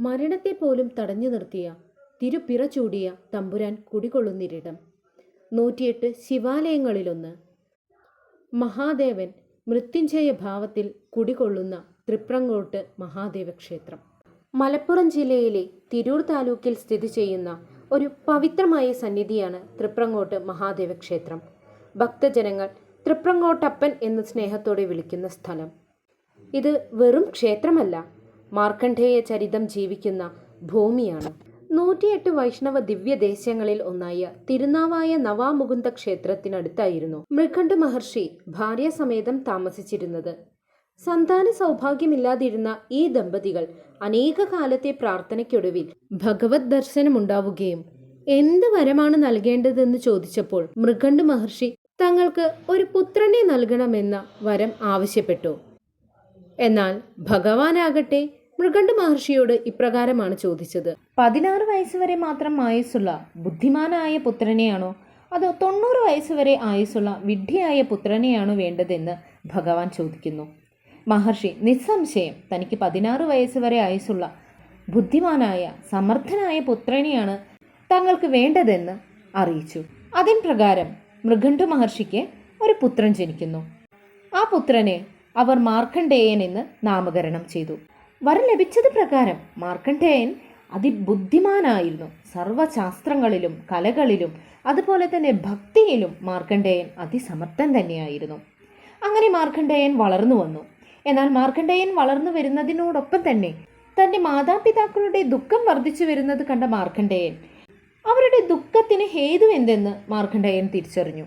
മരണത്തെ പോലും തടഞ്ഞു നിർത്തിയ തിരുപ്പിറ ചൂടിയ തമ്പുരാൻ കുടികൊള്ളുന്നിരിടം. 108 ശിവാലയങ്ങളിലൊന്ന്. മഹാദേവൻ മൃത്യുഞ്ജയ ഭാവത്തിൽ കുടികൊള്ളുന്ന തൃപ്രങ്ങോട്ട് മഹാദേവ ക്ഷേത്രം മലപ്പുറം ജില്ലയിലെ തിരൂർ താലൂക്കിൽ സ്ഥിതി ചെയ്യുന്ന ഒരു പവിത്രമായ സന്നിധിയാണ് തൃപ്രങ്ങോട്ട് മഹാദേവ ക്ഷേത്രം. ഭക്തജനങ്ങൾ തൃപ്രങ്ങോട്ടപ്പൻ എന്ന് സ്നേഹത്തോടെ വിളിക്കുന്ന സ്ഥലം. ഇത് വെറും ക്ഷേത്രമല്ല, മാർക്കണ്ഡേയ ചരിതം ജീവിക്കുന്ന ഭൂമിയാണ്. 108 വൈഷ്ണവ ദിവ്യദേശങ്ങളിൽ ഒന്നായ തിരുനാവായ നവാമുകുന്ദ ക്ഷേത്രത്തിനടുത്തായിരുന്നു മൃഗണ്ഡ മഹർഷി ഭാര്യാസമേതം താമസിച്ചിരുന്നത്. സന്താന സൗഭാഗ്യമില്ലാതിരുന്ന ഈ ദമ്പതികൾ അനേക കാലത്തെ പ്രാർത്ഥനയ്ക്കൊടുവിൽ ഭഗവത് ദർശനമുണ്ടാവുകയും എന്ത് വരമാണ് നൽകേണ്ടതെന്ന് ചോദിച്ചപ്പോൾ മൃഗണ്ഡ മഹർഷി തങ്ങൾക്ക് ഒരു പുത്രനെ നൽകണമെന്ന വരം ആവശ്യപ്പെട്ടു. എന്നാൽ ഭഗവാനാകട്ടെ മൃഗണ്ഡ മഹർഷിയോട് ഇപ്രകാരമാണ് ചോദിച്ചത്: 16 വയസ്സുവരെ മാത്രം ആയുസ്സുള്ള ബുദ്ധിമാനായ പുത്രനെയാണോ അതോ 90 വയസ്സുവരെ ആയുസ്സുള്ള വിഡ്ഢിയായ പുത്രനെയാണോ വേണ്ടതെന്ന് ഭഗവാൻ ചോദിക്കുന്നു. മഹർഷി നിസ്സംശയം തനിക്ക് 16 വയസ്സുവരെ ആയുസ്സുള്ള ബുദ്ധിമാനായ സമർത്ഥനായ പുത്രനെയാണ് തങ്ങൾക്ക് വേണ്ടതെന്ന് അറിയിച്ചു. അതിൻ പ്രകാരം മൃഗണ്ഡ മഹർഷിക്ക് ഒരു പുത്രൻ ജനിക്കുന്നു. ആ പുത്രനെ അവർ മാർക്കണ്ഡേയൻ എന്ന് നാമകരണം ചെയ്തു. വരം ലഭിച്ചത് പ്രകാരം മാർക്കണ്ഡേയൻ അതിബുദ്ധിമാനായിരുന്നു. സർവശാസ്ത്രങ്ങളിലും കലകളിലും അതുപോലെ തന്നെ ഭക്തിയിലും മാർക്കണ്ഡേയൻ അതിസമർത്ഥൻ തന്നെയായിരുന്നു. അങ്ങനെ മാർക്കണ്ഡേയൻ വളർന്നു വന്നു. എന്നാൽ മാർക്കണ്ഡേയൻ വളർന്നു വരുന്നതിനോടൊപ്പം തന്നെ തൻ്റെ മാതാപിതാക്കളുടെ ദുഃഖം വർദ്ധിച്ചു വരുന്നത് കണ്ട മാർക്കണ്ഡേയൻ അവരുടെ ദുഃഖത്തിന് ഹേതു എന്തെന്ന് മാർക്കണ്ഡേയൻ തിരിച്ചറിഞ്ഞു.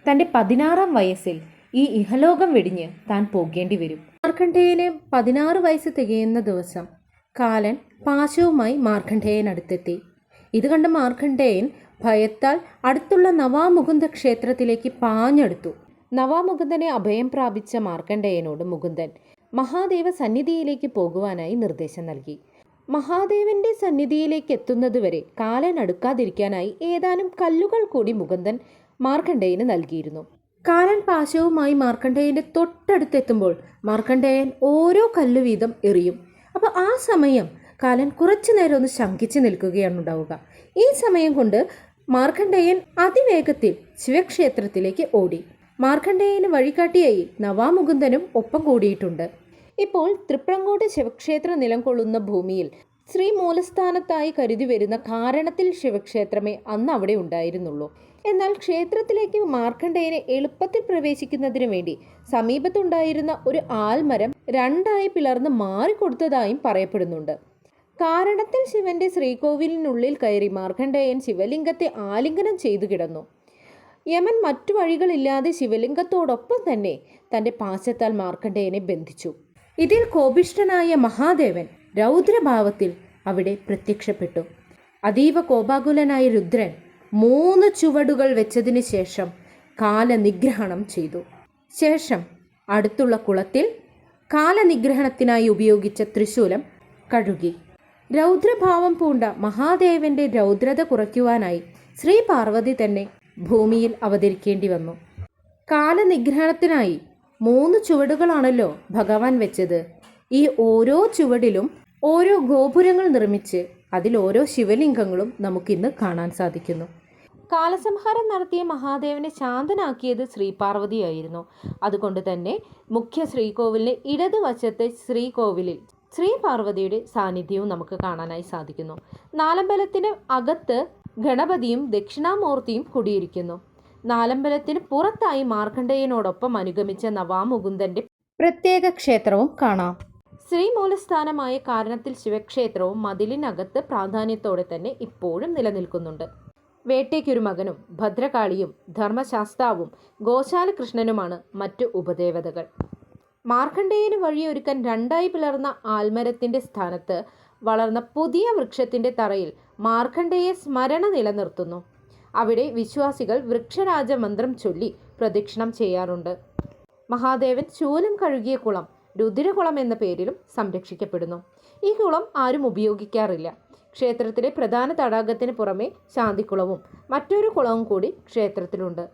തൻ്റെ 16-ാം വയസ്സിൽ ഈ ഇഹലോകം വെടിഞ്ഞ് താൻ പോകേണ്ടി വരും. മാർക്കണ്ഡേയന് 16 വയസ്സ് തികയുന്ന ദിവസം കാലൻ പാശവുമായി മാർക്കണ്ഡേയൻ അടുത്തെത്തി. ഇത് കണ്ട മാർക്കണ്ഡേയൻ ഭയത്താൽ അടുത്തുള്ള നവാമുകുന്ദ ക്ഷേത്രത്തിലേക്ക് പാഞ്ഞെടുത്തു. നവാമുകുന്ദനെ അഭയം പ്രാപിച്ച മാർക്കണ്ഡേയനോട് മുകുന്ദൻ മഹാദേവ സന്നിധിയിലേക്ക് പോകുവാനായി നിർദ്ദേശം നൽകി. മഹാദേവന്റെ സന്നിധിയിലേക്ക് എത്തുന്നതുവരെ കാലൻ അടുക്കാതിരിക്കാനായി ഏതാനും കല്ലുകൾ കൂടി മുകുന്ദൻ മാർക്കണ്ഡേയന് നൽകിയിരുന്നു. കാലൻ പാശവുമായി മാർക്കണ്ഡേയന്റെ തൊട്ടടുത്തെത്തുമ്പോൾ മാർക്കണ്ഡേയൻ ഓരോ കല്ലു വീതം എറിയും. അപ്പോൾ ആ സമയം കാലൻ കുറച്ചു നേരം ഒന്ന് ശങ്കിച്ചു നിൽക്കുകയാണ് ഉണ്ടാവുക. ഈ സമയം കൊണ്ട് മാർക്കണ്ഡേയൻ അതിവേഗത്തിൽ ശിവക്ഷേത്രത്തിലേക്ക് ഓടി. മാർക്കണ്ഡേയന് വഴികാട്ടിയായി നവാമുകുന്ദനും ഒപ്പം കൂടിയിട്ടുണ്ട്. ഇപ്പോൾ തൃപ്രങ്ങോട്ട് ശിവക്ഷേത്രം നിലകൊള്ളുന്ന ഭൂമിയിൽ ശ്രീ മൂലസ്ഥാനത്തായി കരുതി വരുന്ന കാരണത്തിൽ ശിവക്ഷേത്രമേ അന്ന് അവിടെ ഉണ്ടായിരുന്നുള്ളൂ. എന്നാൽ ക്ഷേത്രത്തിലേക്ക് മാർക്കണ്ഡേയനെ എളുപ്പത്തിൽ പ്രവേശിക്കുന്നതിനു വേണ്ടി സമീപത്തുണ്ടായിരുന്ന ഒരു ആൽമരം 2ആയി പിളർന്ന് മാറിക്കൊടുത്തതായും പറയപ്പെടുന്നുണ്ട്. കാരണത്തിൽ ശിവന്റെ ശ്രീകോവിലിനുള്ളിൽ കയറി മാർക്കണ്ഡേയൻ ശിവലിംഗത്തെ ആലിംഗനം ചെയ്തു കിടന്നു. യമൻ മറ്റു വഴികളില്ലാതെ ശിവലിംഗത്തോടൊപ്പം തന്നെ തൻ്റെ പാശത്താൽ മാർക്കണ്ഡേയനെ ബന്ധിച്ചു. ഇതിൽ കോപിഷ്ഠനായ മഹാദേവൻ രൗദ്രഭാവത്തിൽ അവിടെ പ്രത്യക്ഷപ്പെട്ടു. അതീവ കോപാകുലനായ രുദ്രൻ 3 ചുവടുകൾ വെച്ചതിന് ശേഷം കാലനിഗ്രഹണം ചെയ്തു. ശേഷം അടുത്തുള്ള കുളത്തിൽ കാലനിഗ്രഹണത്തിനായി ഉപയോഗിച്ച ത്രിശൂലം കഴുകി. രൗദ്രഭാവം പൂണ്ട മഹാദേവന്റെ രൗദ്രത കുറയ്ക്കുവാനായി ശ്രീ പാർവതി തന്നെ ഭൂമിയിൽ അവതരിക്കേണ്ടി വന്നു. കാലനിഗ്രഹണത്തിനായി 3 ചുവടുകളാണല്ലോ ഭഗവാൻ വെച്ചത്. ഈ ഓരോ ചുവടിലും ഓരോ ഗോപുരങ്ങൾ നിർമ്മിച്ച് അതിൽ ഓരോ ശിവലിംഗങ്ങളും നമുക്കിന്ന് കാണാൻ സാധിക്കുന്നു. കാലസംഹാരം നടത്തിയ മഹാദേവനെ ശാന്തനാക്കിയത് ശ്രീപാർവതിയായിരുന്നു. അതുകൊണ്ട് തന്നെ മുഖ്യ ശ്രീകോവിലിന് ഇടതുവശത്തെ ശ്രീകോവിലിൽ ശ്രീ പാർവതിയുടെ സാന്നിധ്യവും നമുക്ക് കാണാനായി സാധിക്കുന്നു. നാലമ്പലത്തിന് അകത്ത് ഗണപതിയും ദക്ഷിണാമൂർത്തിയും കുടിയിരിക്കുന്നു. നാലമ്പലത്തിന് പുറത്തായി മാർക്കണ്ഡേയനോടൊപ്പം അനുഗമിച്ച നവാമുകുന്ദന്റെ പ്രത്യേക ക്ഷേത്രവും കാണാം. ശ്രീമൂലസ്ഥാനമായ കാരണത്തിൽ ശിവക്ഷേത്രവും മതിലിനകത്ത് പ്രാധാന്യത്തോടെ തന്നെ ഇപ്പോഴും നിലനിൽക്കുന്നുണ്ട്. വേട്ടയ്ക്കൊരു മകനും ഭദ്രകാളിയും ധർമ്മശാസ്താവും ഗോശാലകൃഷ്ണനുമാണ് മറ്റു ഉപദേവതകൾ. മാർക്കണ്ഡേയന് വഴിയൊരുക്കാൻ 2ആയി പിളർന്ന ആൽമരത്തിന്റെ സ്ഥാനത്ത് വളർന്ന പുതിയ വൃക്ഷത്തിന്റെ തറയിൽ മാർക്കണ്ഡേയ സ്മരണ നിലനിർത്തുന്നു. അവിടെ വിശ്വാസികൾ വൃക്ഷരാജ മന്ത്രം ചൊല്ലി പ്രദക്ഷിണം ചെയ്യാറുണ്ട്. മഹാദേവൻ ശൂലം കഴുകിയ കുളം രുദ്രകുളം എന്ന പേരിലും സംരക്ഷിക്കപ്പെടുന്നു. ഈ കുളം ആരും ഉപയോഗിക്കാറില്ല. ക്ഷേത്രത്തിലെ പ്രധാന തടാകത്തിന് പുറമെ ശാന്തിക്കുളവും മറ്റൊരു കുളവും കൂടി ക്ഷേത്രത്തിലുണ്ട്.